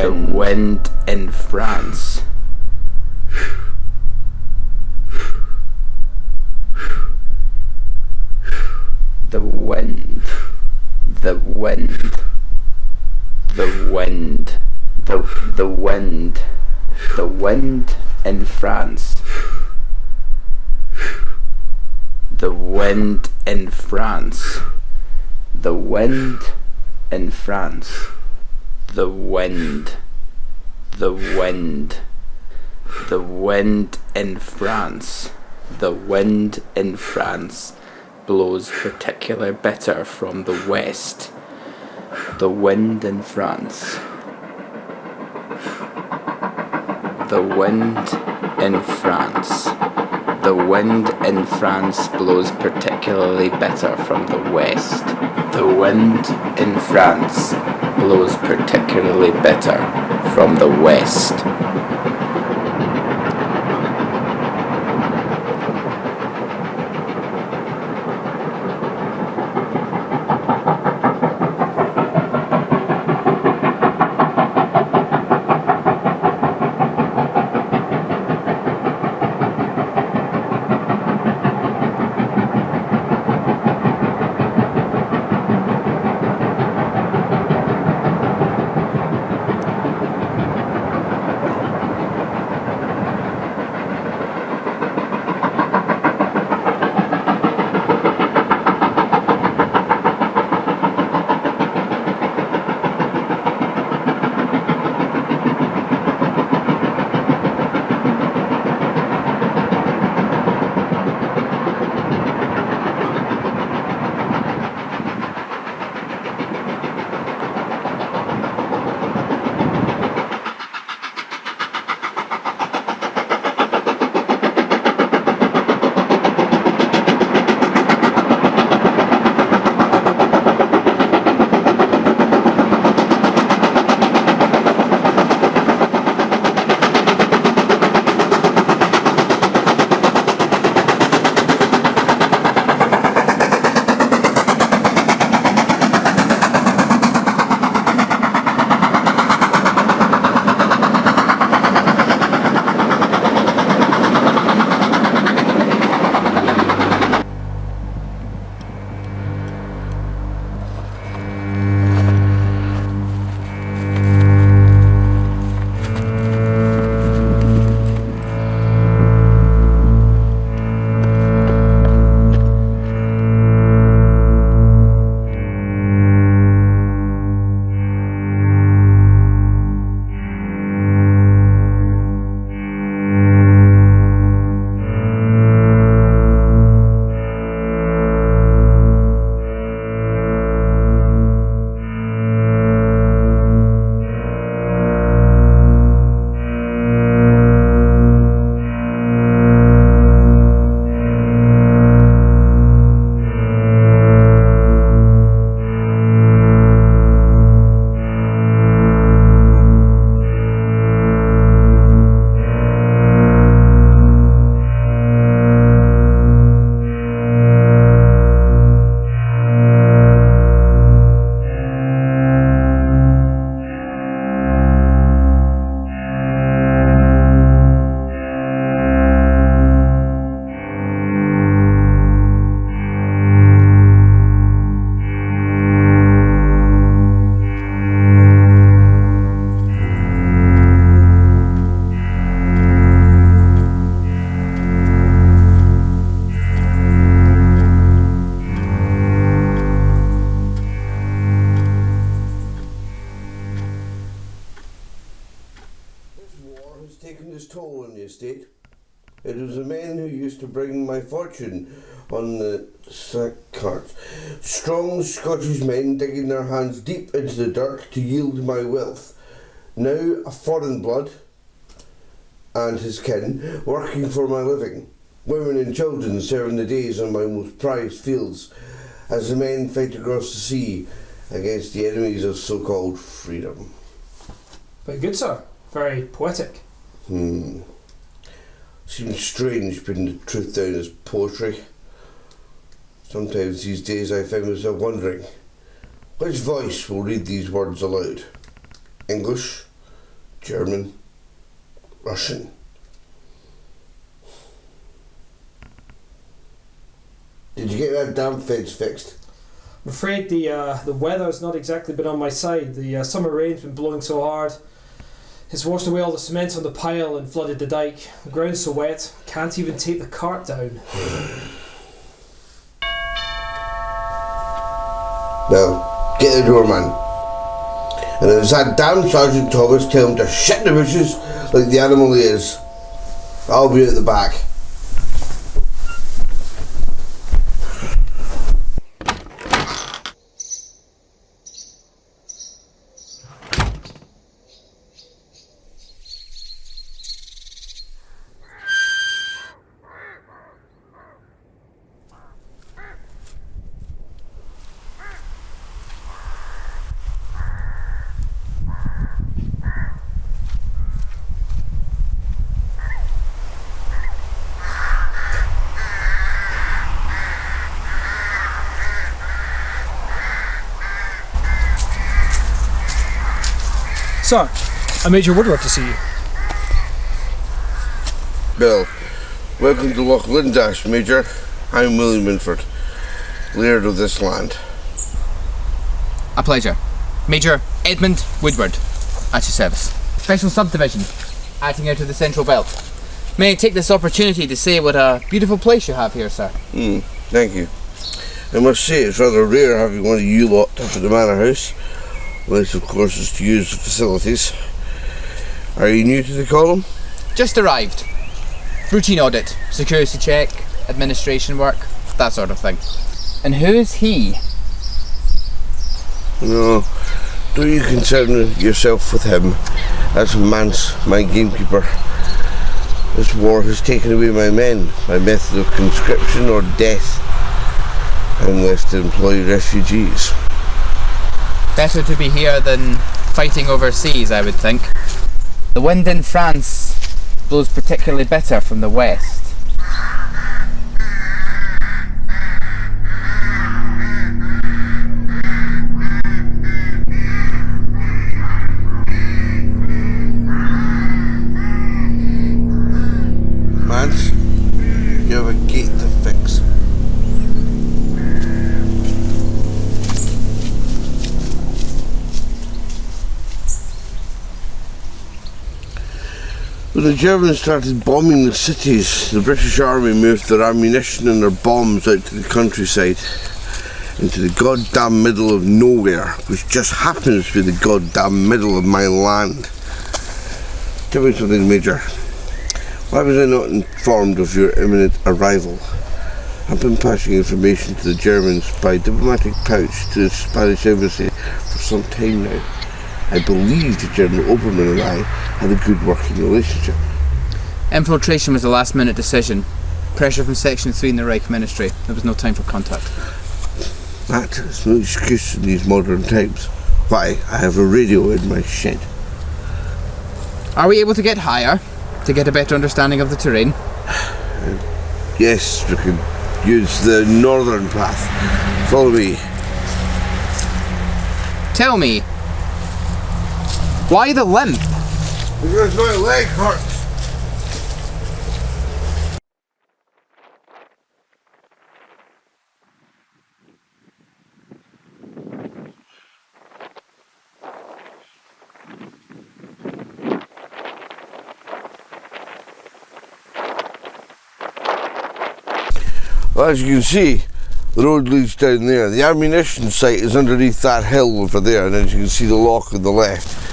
wind in France. The wind, the wind, the wind, the wind, the wind in France. The wind in France. The wind in France. The wind, the wind, the wind in France. The wind in France blows particularly bitter from the west. The wind in France. The wind in France. The wind in France blows particularly bitter from the west. The wind in France blows particularly bitter from the west. taken its toll on the estate. It was the men who used to bring my fortune on the sack carts. Strong Scottish men digging their hands deep into the dirt to yield my wealth. Now a foreign blood and his kin working for my living. Women and children serving the days on my most prized fields as the men fight across the sea against the enemies of so-called freedom. Very good, sir. Very poetic. Seems strange putting the truth down as poetry. Sometimes these days I find myself wondering, which voice will read these words aloud? English German, Russian. Did you get that damn fence fixed? I'm afraid the weather's not exactly been on my side. The summer rain's been blowing so hard. It's washed away all the cement on the pile and flooded the dike. The ground's so wet, can't even take the cart down. Now, get the door, man. And if it's that damn Sergeant Thomas, tell him to shit in the bushes like the animal he is. I'll be at the back. Sir, I'm Major Woodward to see you. Bill, welcome to Loch Lindash, Major. I'm William Minford, laird of this land. A pleasure. Major Edmund Woodward, at your service. Special subdivision, acting out of the Central Belt. May I take this opportunity to say what a beautiful place you have here, sir? Thank you. I must say it's rather rare having one of you lot up at the manor house. Unless, of course, it's to use the facilities. Are you new to the column? Just arrived. Routine audit, security check, administration work, that sort of thing. And who is he? No, don't you concern yourself with him. That's Mance, my gamekeeper. This war has taken away my men. My method of conscription or death. I'm left to employ refugees. Better to be here than fighting overseas, I would think. The wind in France blows particularly bitter from the west. Mance, you have a gate to fix. When the Germans started bombing the cities, the British Army moved their ammunition and their bombs out to the countryside, into the goddamn middle of nowhere, which just happens to be the goddamn middle of my land. Tell me something, Major. Why was I not informed of your imminent arrival? I've been passing information to the Germans by diplomatic pouch to the Spanish embassy for some time now. I believe the General Oberman and I had a good working relationship. Infiltration was a last-minute decision. Pressure from Section 3 in the Reich Ministry. There was no time for contact. That is no excuse in these modern times. Why, I have a radio in my shed. Are we able to get higher to get a better understanding of the terrain? Yes, we can use the northern path. Follow me. Tell me, why the limp? Because my leg hurts. Well, as you can see, the road leads down there. The ammunition site is underneath that hill over there, and as you can see the lock on the left.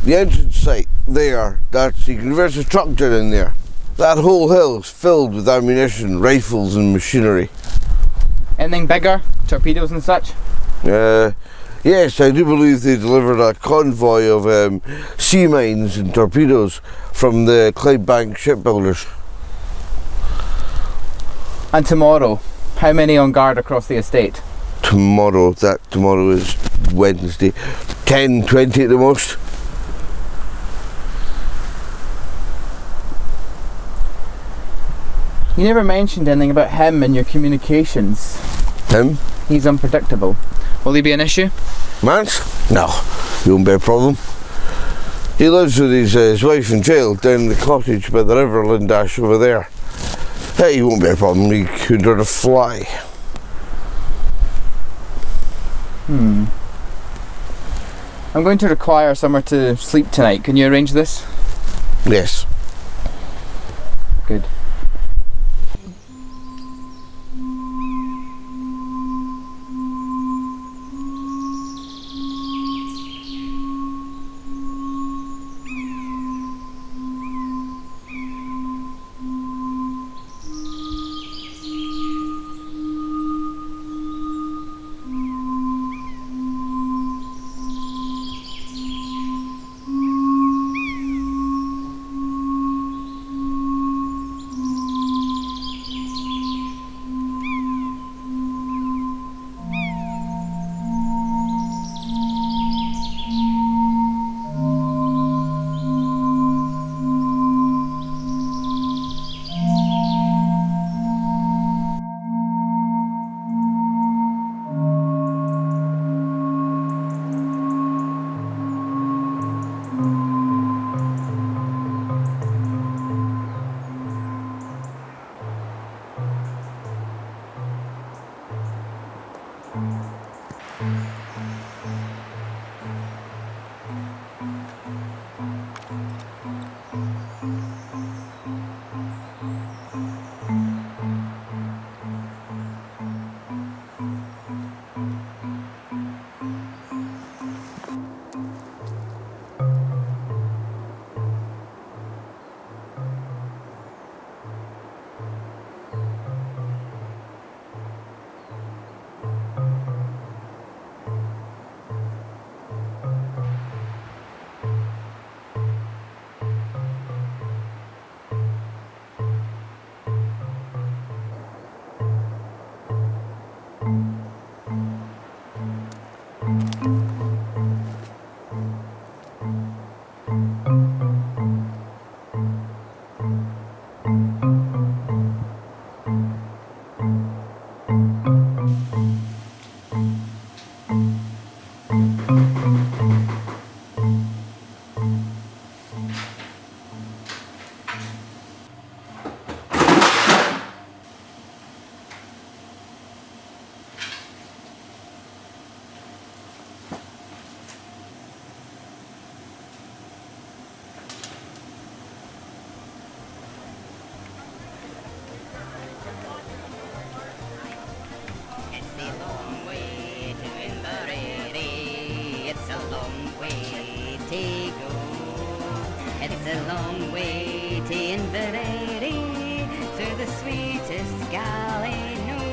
The entrance site there, you can reverse a truck down in there. That whole hill is filled with ammunition, rifles and machinery. Anything bigger? Torpedoes and such? Yes, I do believe they delivered a convoy of sea mines and torpedoes from the Clydebank shipbuilders. And tomorrow, how many on guard across the estate? Tomorrow is Wednesday. 10, 20 at the most. You never mentioned anything about him in your communications. Him? He's unpredictable. Will he be an issue? Mance? No, he won't be a problem. He lives with his wife and child down in the cottage by the river Lindash over there. He won't be a problem, he could hurt a fly. I'm going to require somewhere to sleep tonight. Can you arrange this? Yes. Good. It's a long way to Inveraray, through the sweetest gal I know.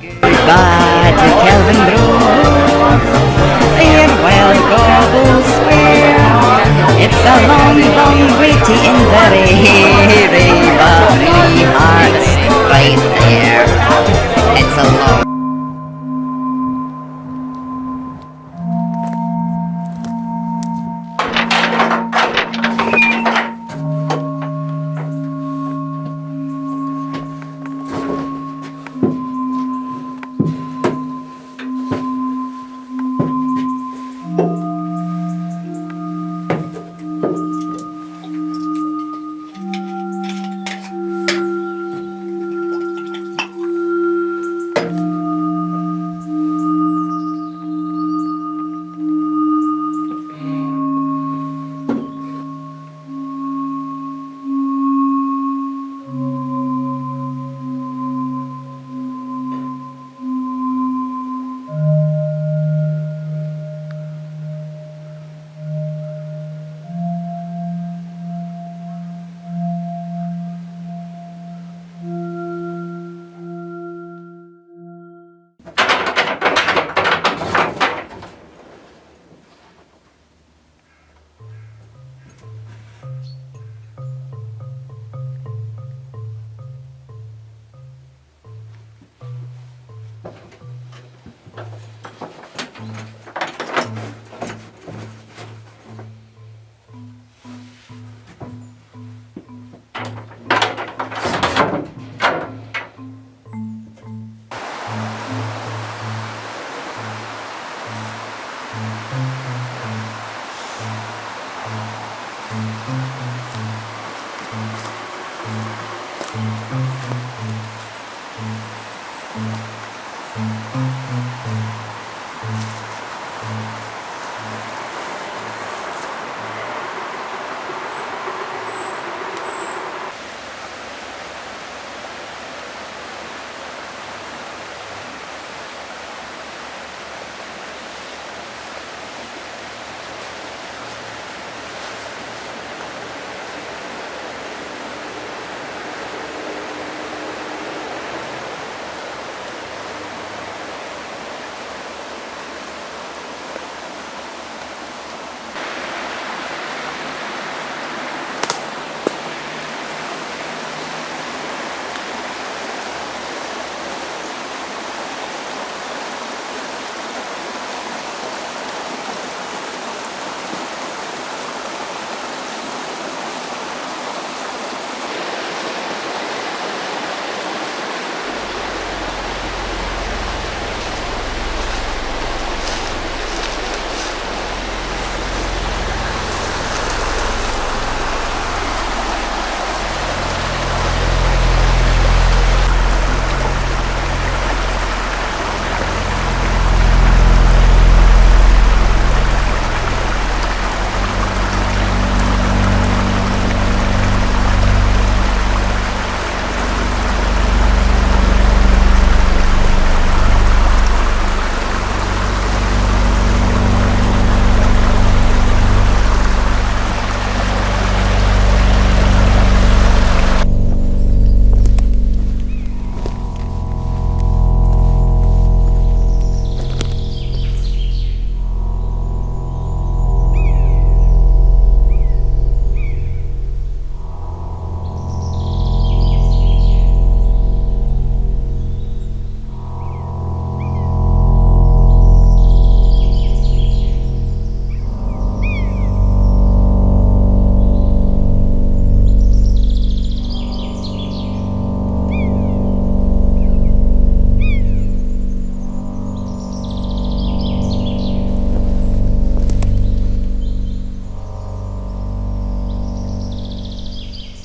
Goodbye to Kelvin Grove, farewell Gobble Square. It's a long, long way to Inveraray, but my heart's right there. It's a long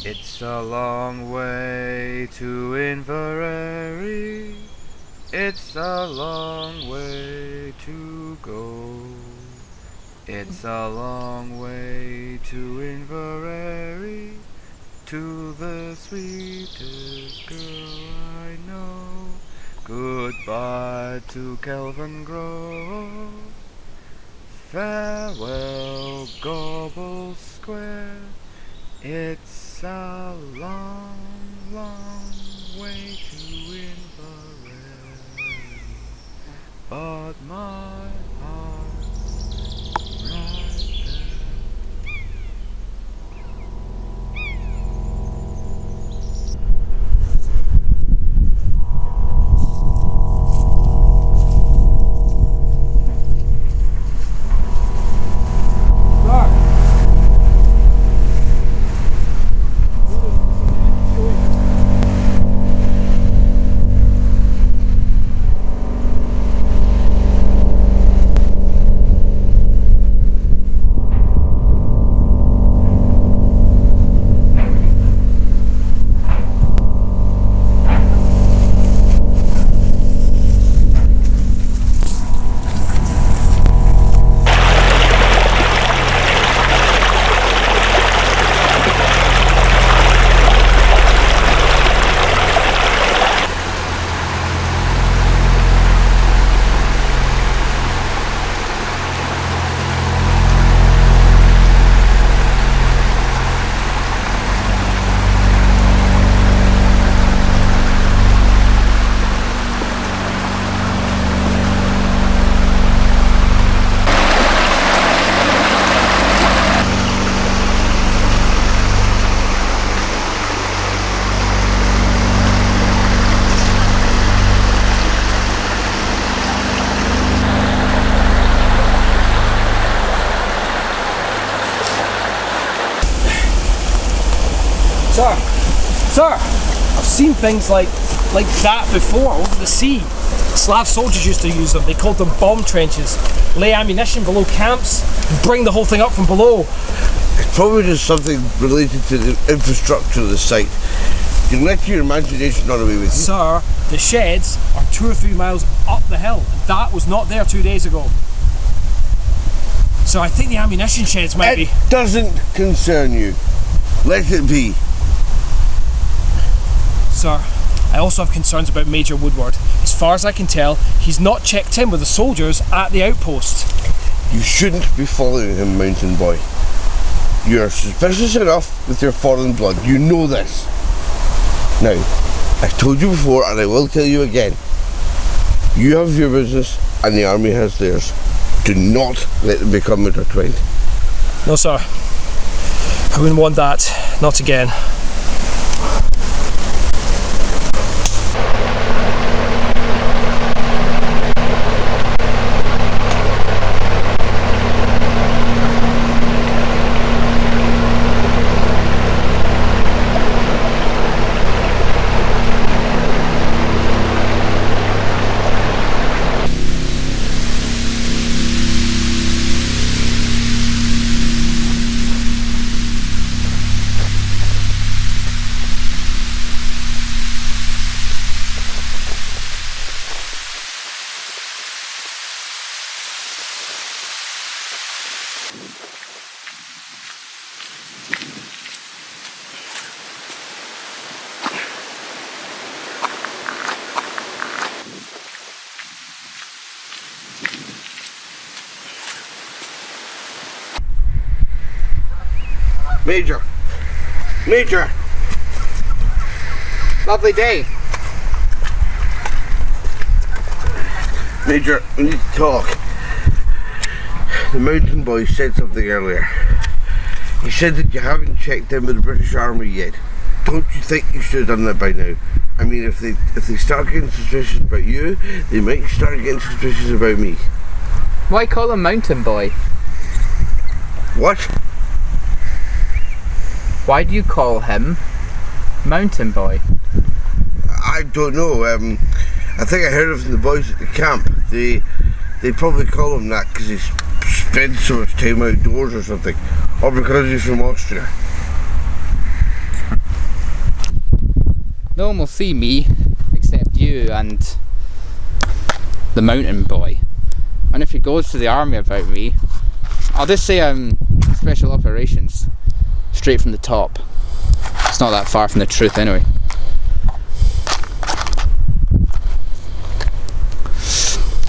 It's a long way to Inverary. It's a long way to go. It's a long way to Inverary, to the sweetest girl I know. Goodbye to Kelvin Grove. Farewell, Gobble Square. It's a long, long way to Inverary, but my heart's right there. Sir, I've seen things like that before over the sea. Slav soldiers used to use them. They called them bomb trenches. Lay ammunition below camps, bring the whole thing up from below. It's probably just something related to the infrastructure of the site. You can let your imagination run away with you. Sir, the sheds are 2 or 3 miles up the hill. That was not there 2 days ago. So I think the ammunition sheds might be. It doesn't concern you. Let it be. Sir, I also have concerns about Major Woodward. As far as I can tell, he's not checked in with the soldiers at the outpost. You shouldn't be following him, mountain boy. You're suspicious enough with your foreign blood. You know this. Now, I've told you before and I will tell you again. You have your business and the army has theirs. Do not let them become intertwined. No, sir. I wouldn't want that. Not again. Major! Major! Lovely day. Major, we need to talk. The mountain boy said something earlier. He said that you haven't checked in with the British Army yet. Don't you think you should have done that by now? I mean, if they start getting suspicious about you, they might start getting suspicious about me. Why call him Mountain Boy? What? Why do you call him Mountain Boy? I don't know. I think I heard it from the boys at the camp. They probably call him that because he's spent so much time outdoors or something, or because he's from Austria. No one will see me except you and the Mountain Boy. And if he goes to the army about me, I'll just say I'm special operations, straight from the top. It's not that far from the truth anyway.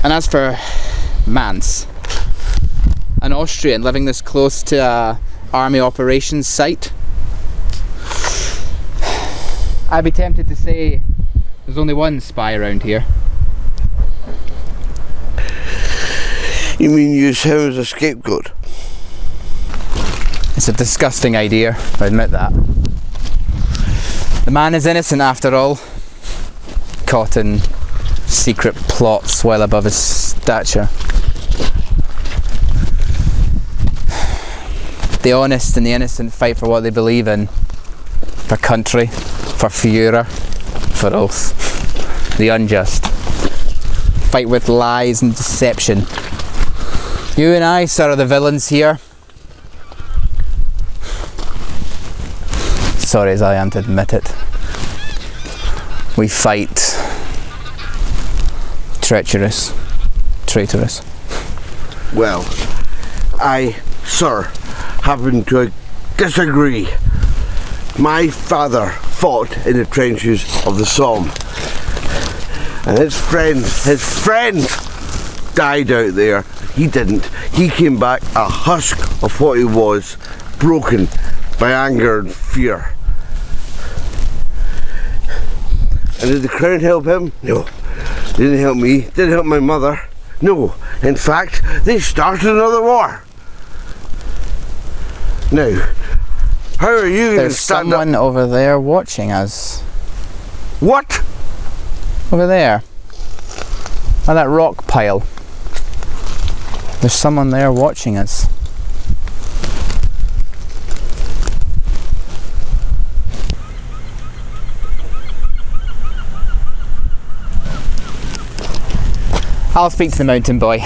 And as for Mance, an Austrian living this close to a army operations site, I'd be tempted to say there's only one spy around here. You mean use him as a scapegoat? It's a disgusting idea, I admit that. The man is innocent after all, caught in secret plots well above his stature. The honest and the innocent fight for what they believe in, for country, for Führer, for oath. The unjust fight with lies and deception. You and I, sir, are the villains here. Sorry as I am to admit it. We fight treacherous, traitorous. Well, I, sir, happen to disagree. My father fought in the trenches of the Somme, and his friend died out there. He didn't. He came back a husk of what he was, broken by anger and fear. And did the Crown help him? No. They didn't help me. Didn't help my mother. No. In fact, they started another war. Now, how are you going to There's stand someone up? over there watching us. What? Over there. On that rock pile. There's someone there watching us. I'll speak to the Mountain Boy.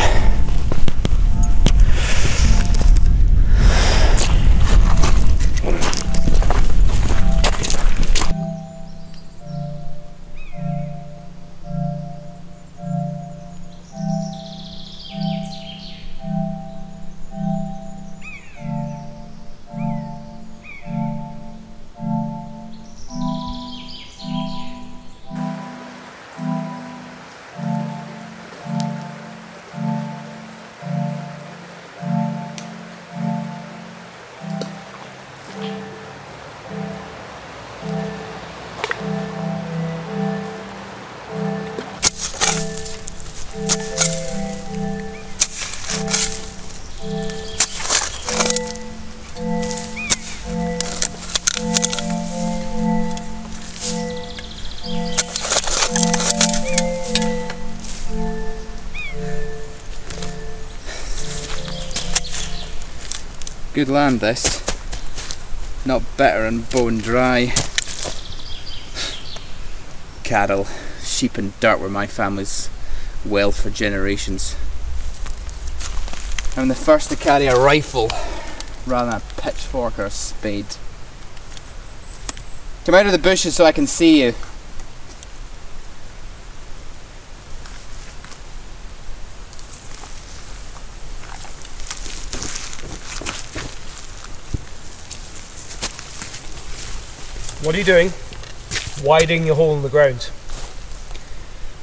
Good land, this. Not bitter and bone dry. Cattle, sheep and dirt were my family's wealth for generations. I'm the first to carry a rifle rather than a pitchfork or a spade. Come out of the bushes so I can see you. What are you doing? Why digging a hole in the ground?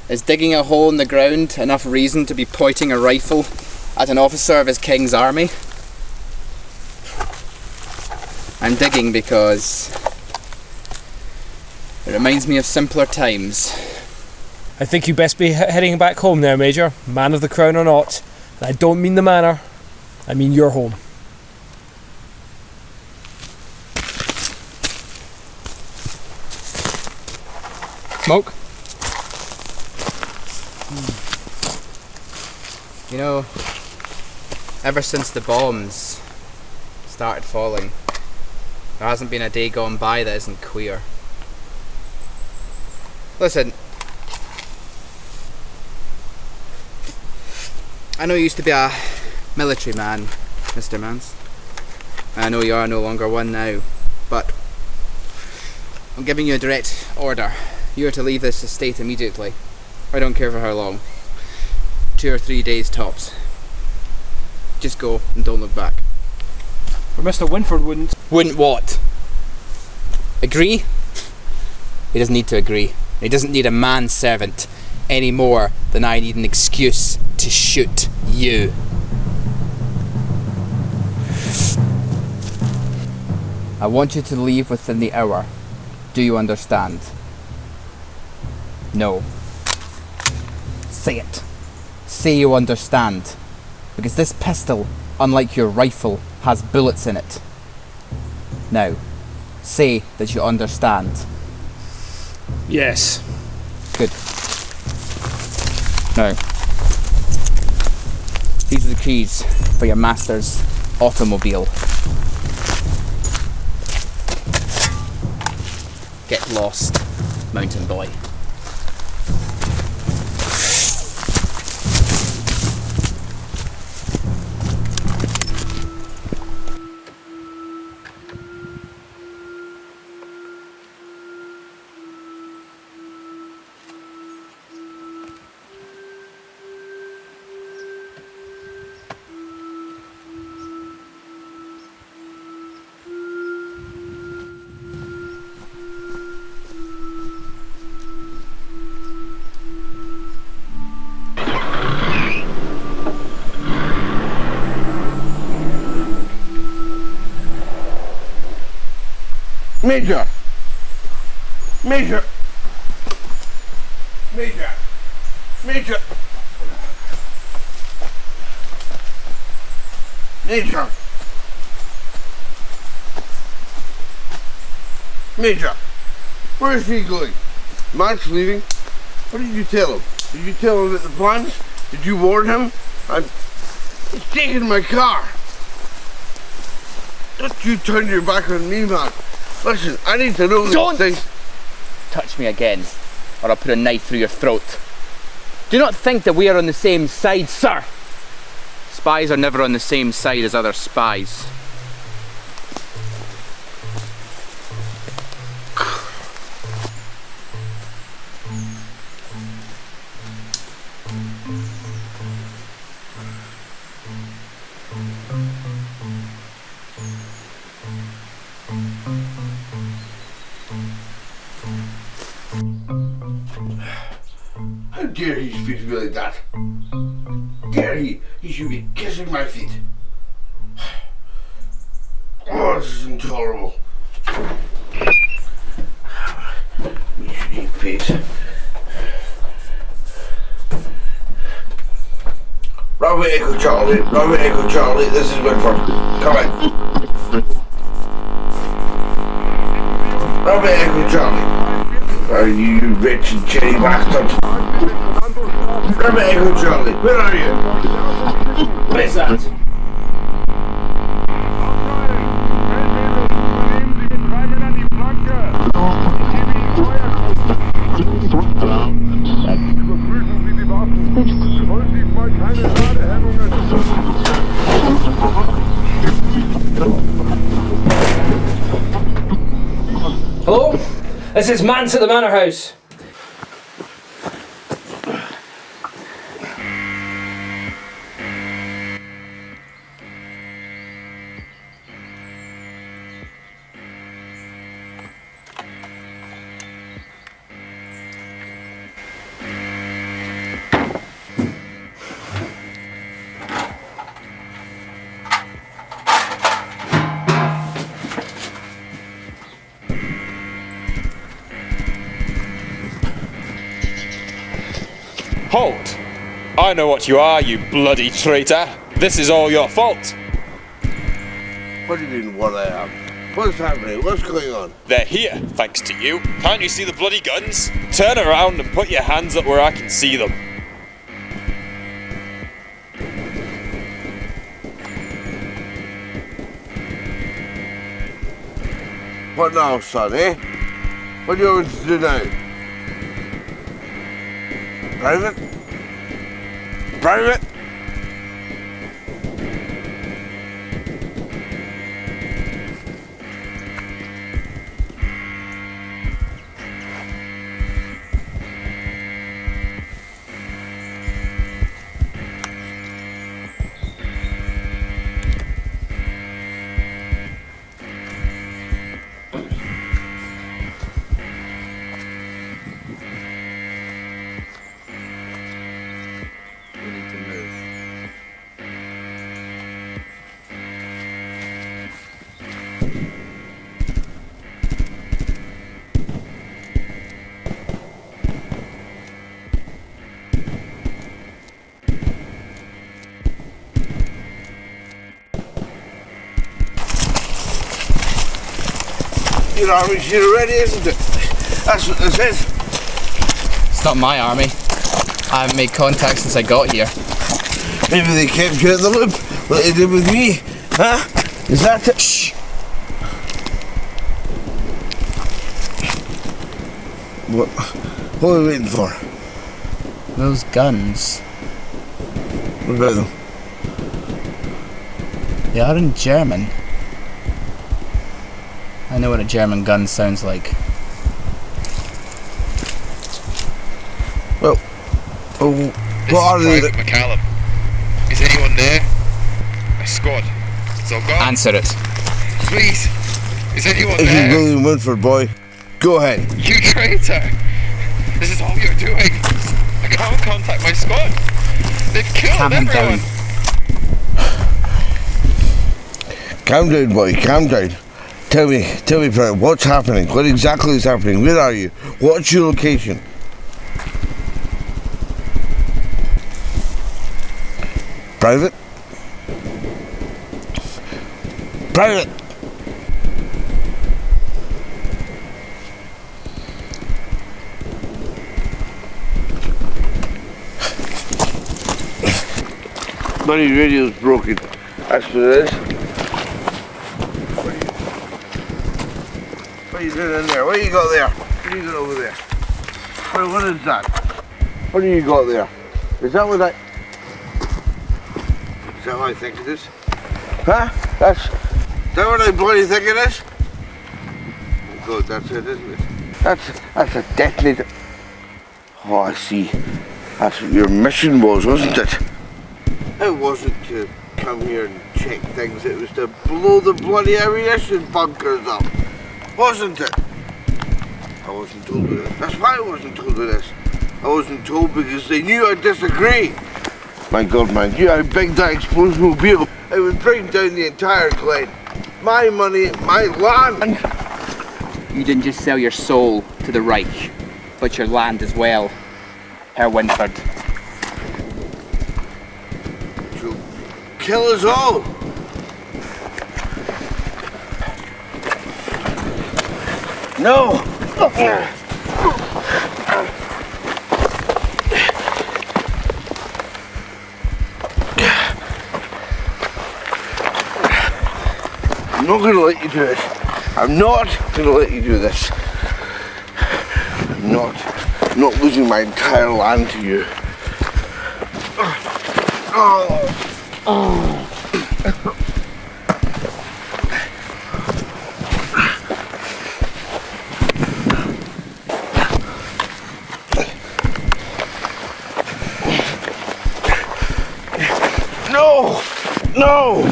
Is digging a hole in the ground enough reason to be pointing a rifle at an officer of his king's army? I'm digging because it reminds me of simpler times. I think you best be heading back home now, Major. Man of the crown or not. And I don't mean the manor, I mean your home. Smoke? You know, ever since the bombs started falling, there hasn't been a day gone by that isn't queer. Listen, I know you used to be a military man, Mr. Mans. I know you are no longer one now, but I'm giving you a direct order. You are to leave this estate immediately. I don't care for how long. 2 or 3 days tops. Just go and don't look back. Or Mr. Winford wouldn't. Wouldn't what? Agree? He doesn't need to agree. He doesn't need a manservant any more than I need an excuse to shoot you. I want you to leave within the hour. Do you understand? No. Say it. Say you understand. Because this pistol, unlike your rifle, has bullets in it. Now, say that you understand. Yes. Good. Now, these are the keys for your master's automobile. Get lost, mountain boy. Major! Major! Major! Major! Major! Major! Where is he going? Mark's leaving. What did you tell him? Did you tell him about the plans? Did you warn him? He's taking my car! Don't you turn your back on me, man. Listen, I need to know these things. Touch me again, or I'll put a knife through your throat. Do not think that we are on the same side, sir. Spies are never on the same side as other spies. How dare he speak to me like that? Dare he? He should be kissing my feet. Oh, this is intolerable. We should eat peace. Bravo Echo Charlie, this is Winford. Come in. Bravo Echo Charlie. Are you wretched cherry bastard? Bravo Echo Charlie, where are you? What is that? This is Manse at the Manor House. Halt! I know what you are, you bloody traitor. This is all your fault. What do you mean, what I am? What's happening? What's going on? They're here, thanks to you. Can't you see the bloody guns? Turn around and put your hands up where I can see them. What now, son, eh? What do you want to do now? Private? Private? Your army's here already, isn't it? That's what this is. It's not my army. I haven't made contact since I got here. Maybe they kept you at the loop, like they did with me. Huh? Is that it? Shh! What are we waiting for? Those guns. What about them? They are in German. I know what a German gun sounds like. Well, what are they? Private McCallum. Is anyone there? A squad. It's all gone. Answer it. Please. Is anyone This is there? William Winford, boy. Go ahead. You traitor! This is all you're doing. I can't contact my squad. They've killed Calm him everyone. down. Calm down, boy. Calm down. Tell me, Private, what's happening? What exactly is happening? Where are you? What's your location? Private? Private! Bloody radio's broken. That's what it is. What are you doing in there? What do you got there? What do you got over there? What is that? What do you got there? Is that what I... Is that what I think it is? Huh? Is that what I bloody think it is? Oh God, that's it, isn't it? That's a detonator. Oh, I see. That's what your mission was, wasn't it? It wasn't to come here and check things, it was to blow the bloody ammunition bunkers up. Wasn't it? I wasn't told of this. That's why I wasn't told of this. I wasn't told because they knew I'd disagree. My God, man, you know how big that explosion will be. It would bring down the entire glen. My money, my land. You didn't just sell your soul to the Reich, but your land as well, Herr Winford. To kill us all. No! I'm not going to let you do it. I'm not going to let you do this. I'm not losing my entire land to you. No!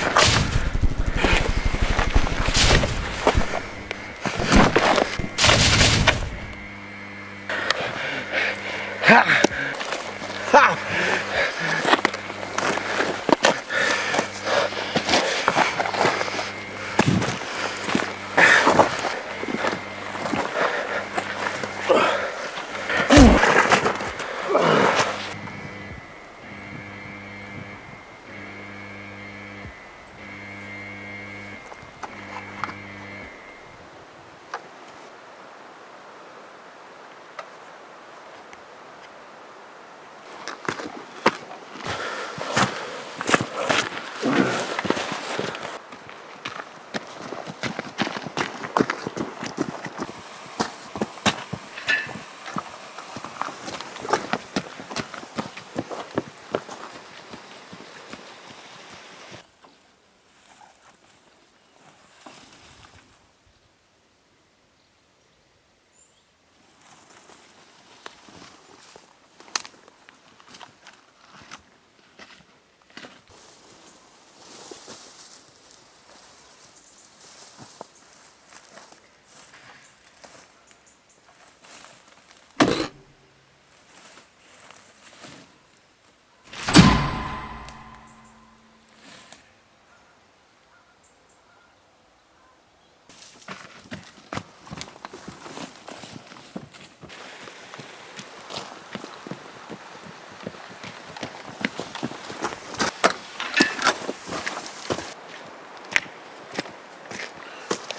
Ha! Ha!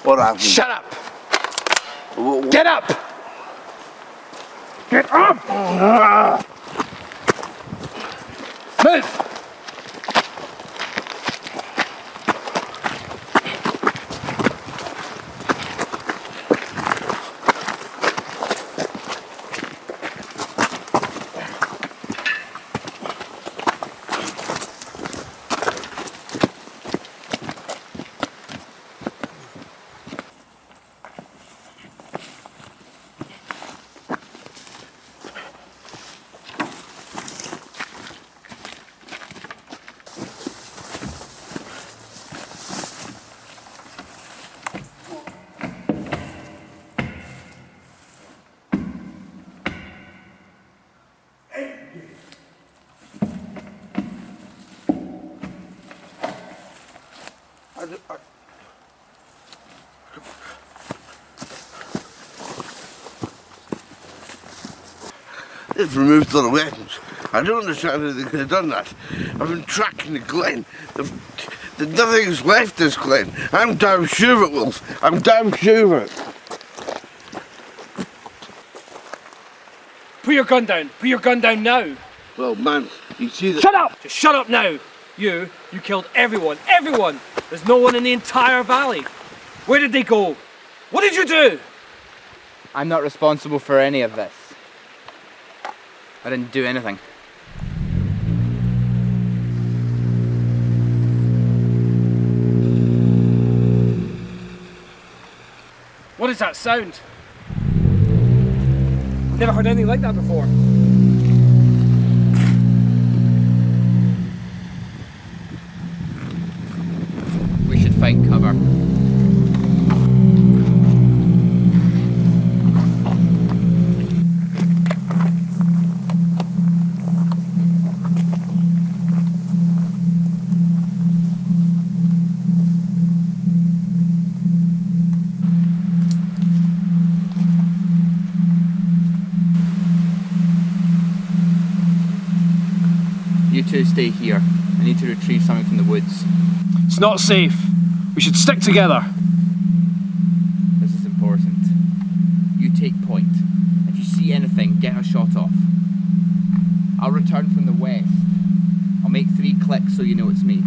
What happened? Shut up! Get up! Get up! Move! They've removed all the weapons. I don't understand how they could have done that. I've been tracking the glen. Nothing's left this glen. I'm damn sure of it, Wolf. I'm damn sure of it. Put your gun down. Put your gun down now. Well, man, you see that... Shut up! Just shut up now. You killed everyone. Everyone! There's no one in the entire valley. Where did they go? What did you do? I'm not responsible for any of this. I didn't do anything. What is that sound? Never heard anything like that before. We should find cover. You two stay here. I need to retrieve something from the woods. It's not safe. We should stick together. This is important. You take point. If you see anything, get a shot off. I'll return from the west. I'll make 3 clicks so you know it's me.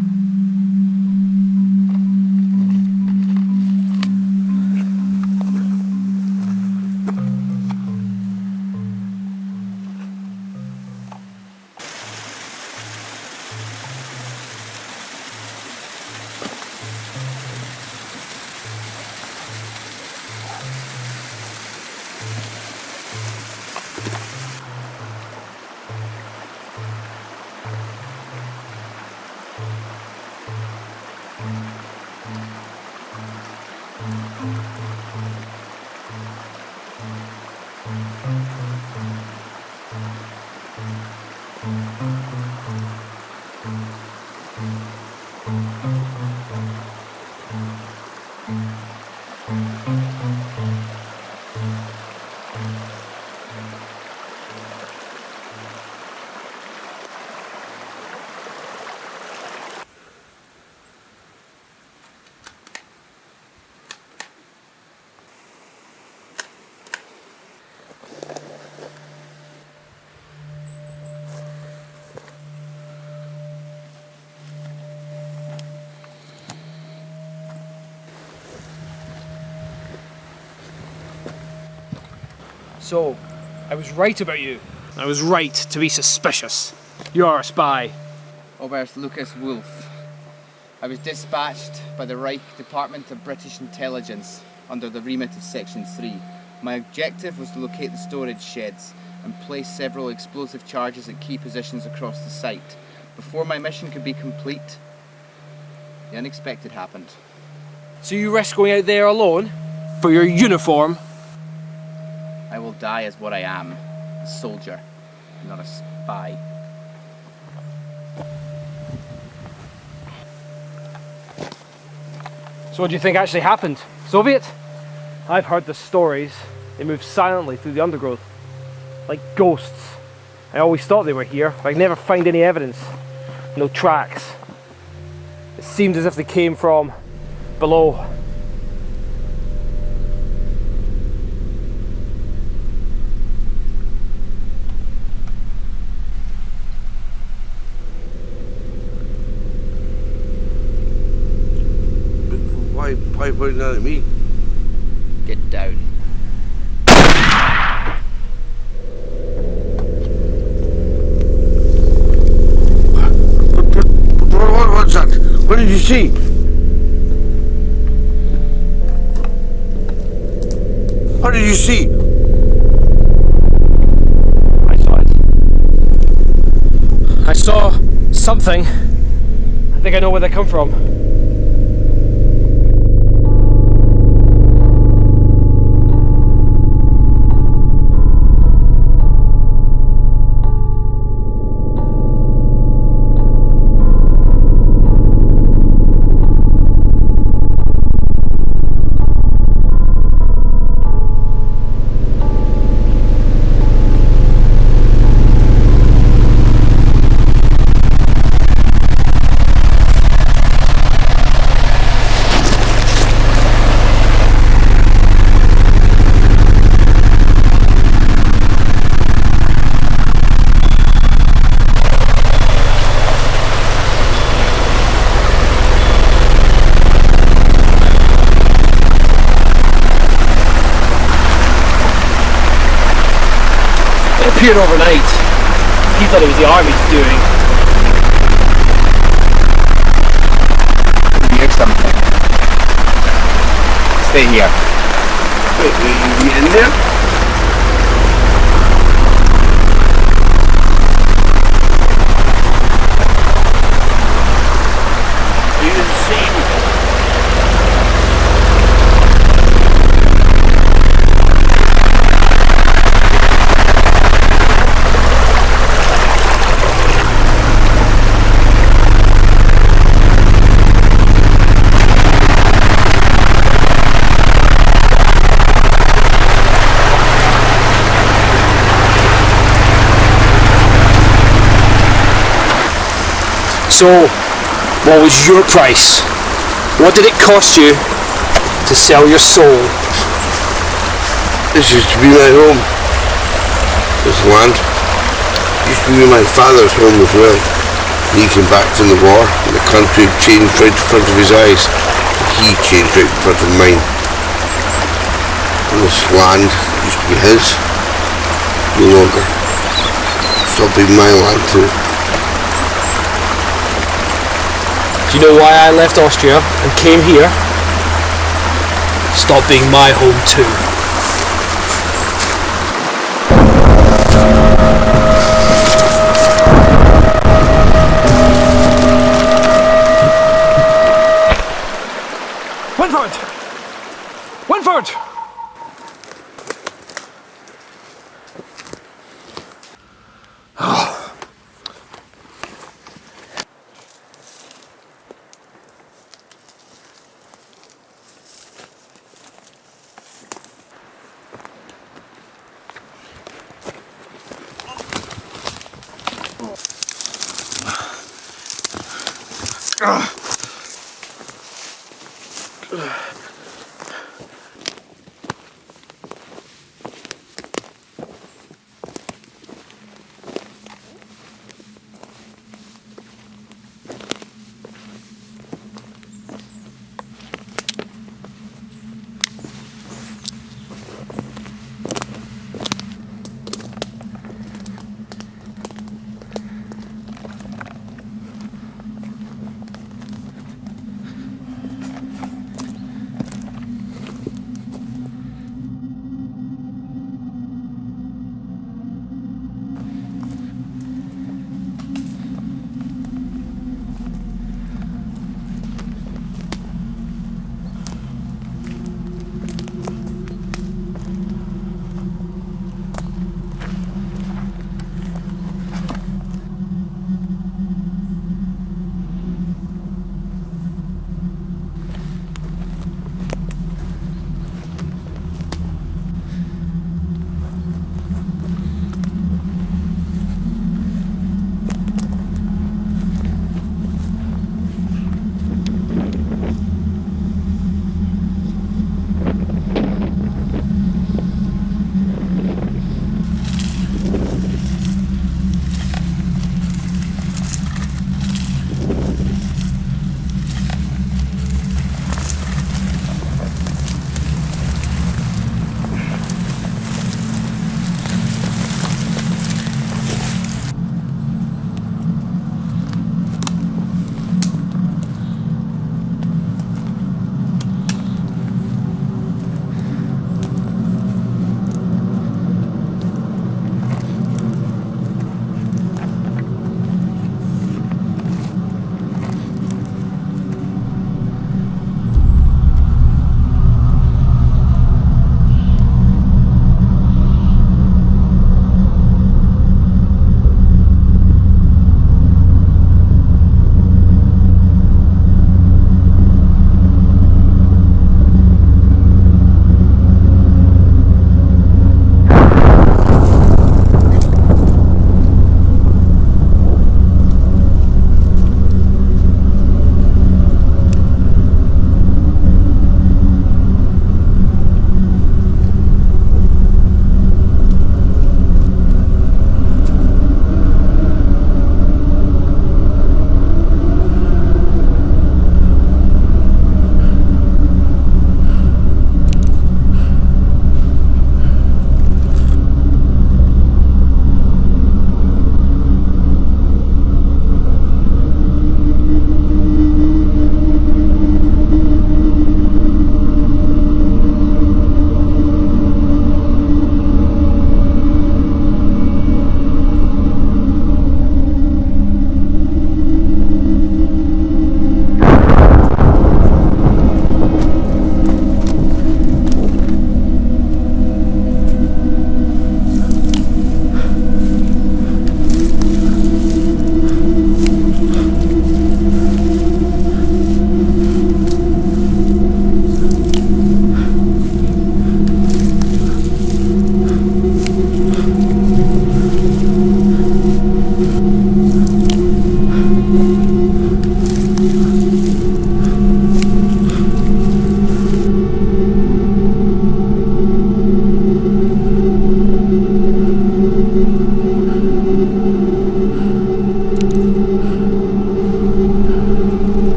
So, I was right about you. I was right to be suspicious. You're a spy. Oberst Lucas Wolf. I was dispatched by the Reich Department of British Intelligence under the remit of Section 3. My objective was to locate the storage sheds and place several explosive charges at key positions across the site. Before my mission could be complete, the unexpected happened. So you risk going out there alone? For your uniform? I will die as what I am, a soldier, not a spy. So what do you think actually happened? Soviet? I've heard the stories. They move silently through the undergrowth, like ghosts. I always thought they were here, but I could never find any evidence. No tracks. It seemed as if they came from below. Why pointing that at me? Get down. What's that? What did you see? What did you see? I saw it. I saw something. I think I know where they come from. Appeared overnight. He thought it was the army's doing. Hear something. Stay here. Wait, are you in there? You didn't see anything. So, what was your price? What did it cost you to sell your soul? This used to be my home. This land used to be my father's home as well. He came back from the war and the country changed right in front of his eyes. He changed right in front of mine. And this land used to be his. No longer. Stopped being my land too. Do you know why I left Austria and came here? Stop being my home too. Winford! Winford!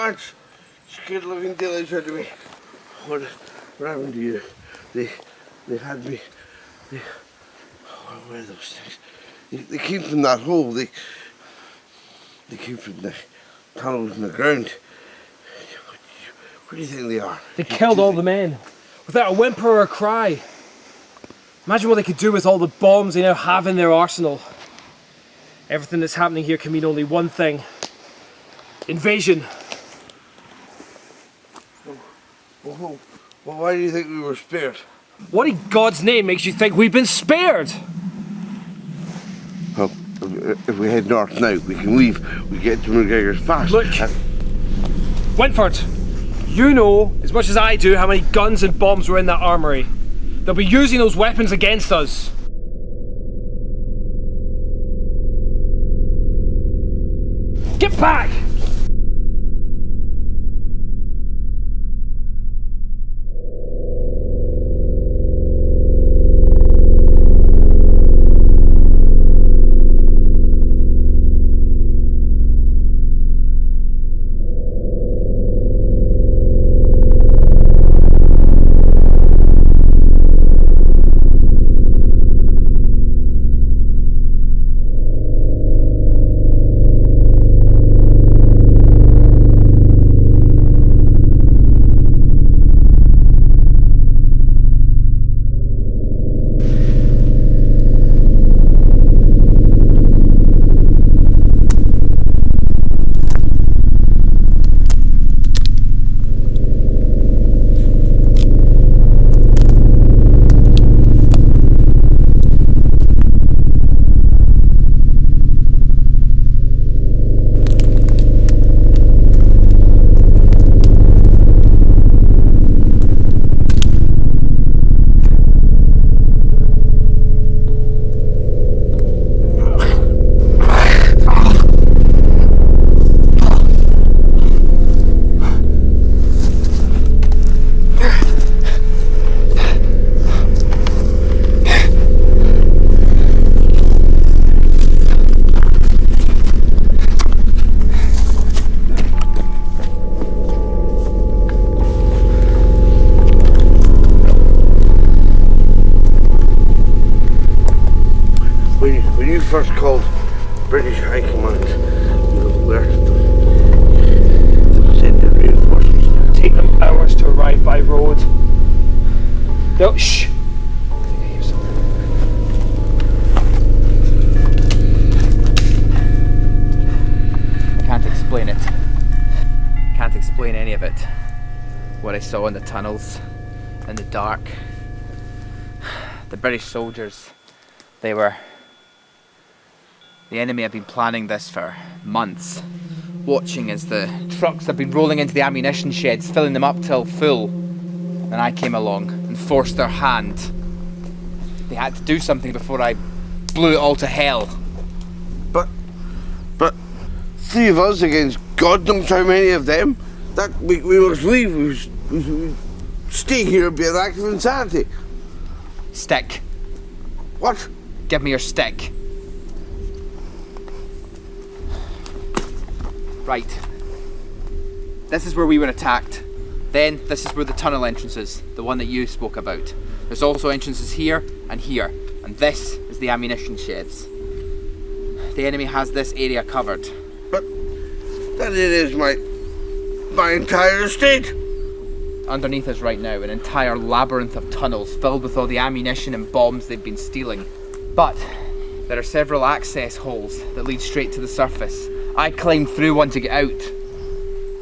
lads. Scared the living daylights out of me. What happened to you? They had me. What were those things? They came from that hole. They came from the tunnels in the ground. Where do you think they are? They killed all the men without a whimper or a cry. Imagine what they could do with all the bombs they now have in their arsenal. Everything that's happening here can mean only one thing. Invasion. Well, why do you think we were spared? What in God's name makes you think we've been spared? Well, if we head north now, we can leave. We get to McGregor's fast. Look, Winford, you know as much as I do how many guns and bombs were in that armory. They'll be using those weapons against us. Get back! First called British High Command. We've alerted them. Send the reinforcements. Take them hours to arrive by road. They'll shh. I think I hear something. Can't explain it. Can't explain any of it. What I saw in the tunnels, in the dark. The British soldiers, the enemy have been planning this for months, watching as the trucks have been rolling into the ammunition sheds, filling them up till full. And I came along and forced their hand. They had to do something before I blew it all to hell. But three of us against God knows how many of them. That we must leave. We stay here and be an act of insanity. Stick. What? Give me your stick. Right. This is where we were attacked. Then this is where the tunnel entrance is, the one that you spoke about. There's also entrances here and here, and this is the ammunition sheds. The enemy has this area covered. But that it is my entire estate. Underneath us right now, an entire labyrinth of tunnels filled with all the ammunition and bombs they've been stealing. But there are several access holes that lead straight to the surface. I climbed through one to get out.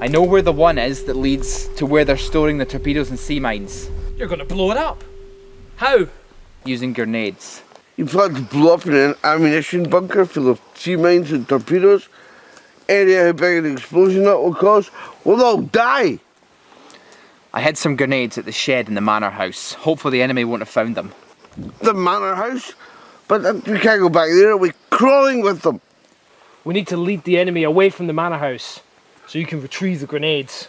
I know where the one is that leads to where they're storing the torpedoes and sea mines. You're gonna blow it up. How? Using grenades. You plan to blow up in an ammunition bunker full of sea mines and torpedoes? Area how big an explosion that will cause? We'll all die! I hid some grenades at the shed in the manor house. Hopefully the enemy won't have found them. The manor house? But we can't go back there, we're crawling with them. We need to lead the enemy away from the manor house so you can retrieve the grenades.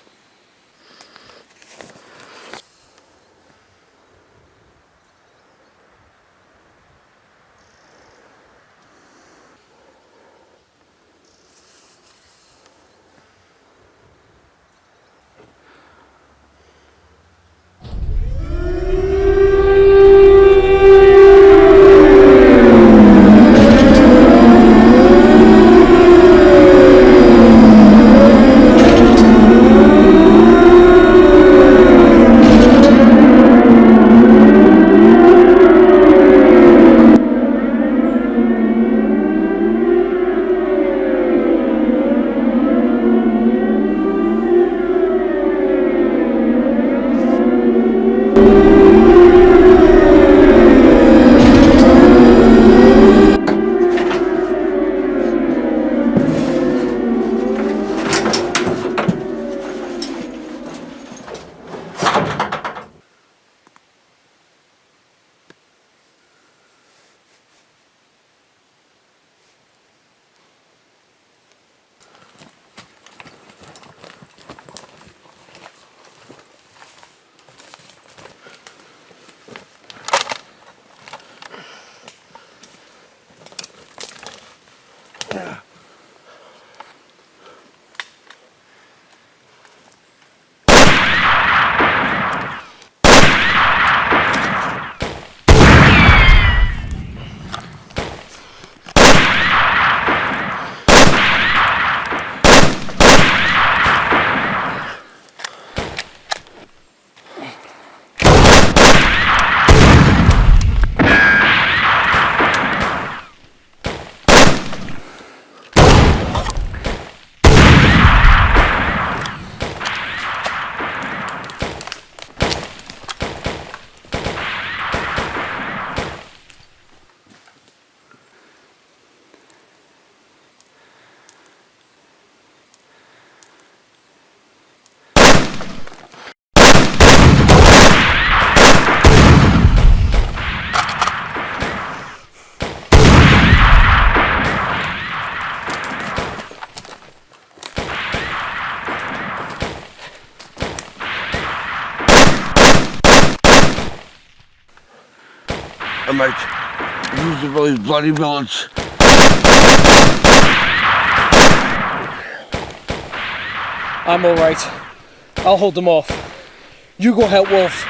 I'm out. Use the those bloody bullets. I'm alright. I'll hold them off. You go help Wolf.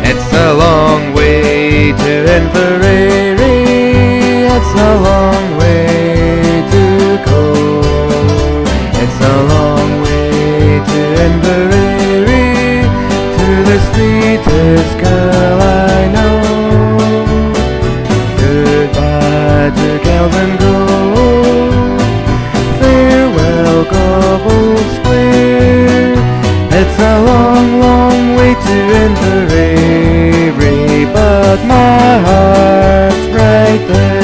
It's a long way to Inverary, it's a long way to go. It's a long way to Inverary, to the sweetest girl I know. Goodbye to Kelvin Grove, farewell Gobble Square. It's a long, long way to Inverary, but my heart's right there.